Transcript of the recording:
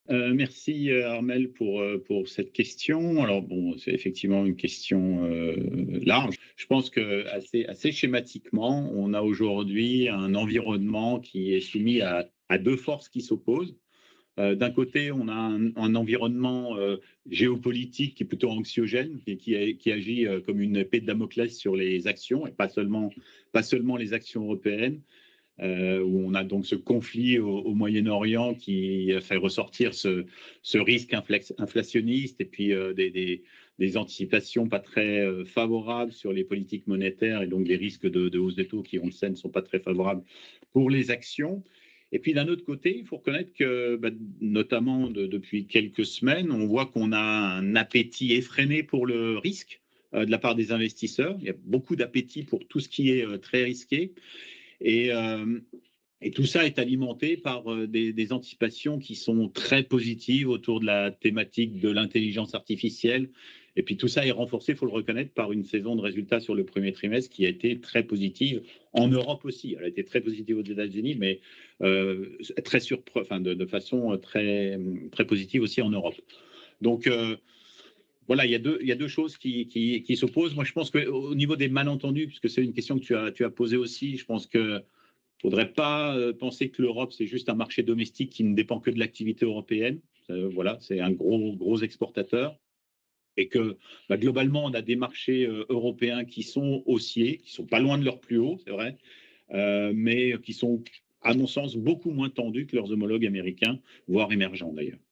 Merci Armel pour cette question. Alors bon, c'est effectivement une question large. Je pense que assez schématiquement, on a aujourd'hui un environnement qui est soumis à deux forces qui s'opposent. D'un côté, on a un environnement géopolitique qui est plutôt anxiogène et qui agit comme une épée de Damoclès sur les actions, et pas seulement les actions européennes, où on a donc ce conflit au Moyen-Orient qui fait ressortir ce risque inflationniste et puis des anticipations pas très favorables sur les politiques monétaires et donc des risques de hausse des taux qui, on le sait, ne sont pas très favorables pour les actions. Et puis d'un autre côté, il faut reconnaître que, notamment depuis quelques semaines, on voit qu'on a un appétit effréné pour le risque de la part des investisseurs. Il y a beaucoup d'appétit pour tout ce qui est très risqué. Et, euh, et tout ça est alimenté par des anticipations qui sont très positives autour de la thématique de l'intelligence artificielle. Et puis tout ça est renforcé, il faut le reconnaître, par une saison de résultats sur le premier trimestre qui a été très positive en Europe aussi. Elle a été très positive aux États-Unis, mais enfin, de façon très positive aussi en Europe. Donc voilà, il y a deux choses qui s'opposent. Moi, je pense qu'au niveau des malentendus, puisque c'est une question que tu as posée aussi, je pense que il ne faudrait pas penser que l'Europe, c'est juste un marché domestique qui ne dépend que de l'activité européenne. Voilà, c'est un gros exportateur. Et que globalement, on a des marchés européens qui sont haussiers, qui sont pas loin de leur plus haut, c'est vrai, mais qui sont, à mon sens, beaucoup moins tendus que leurs homologues américains, voire émergents d'ailleurs.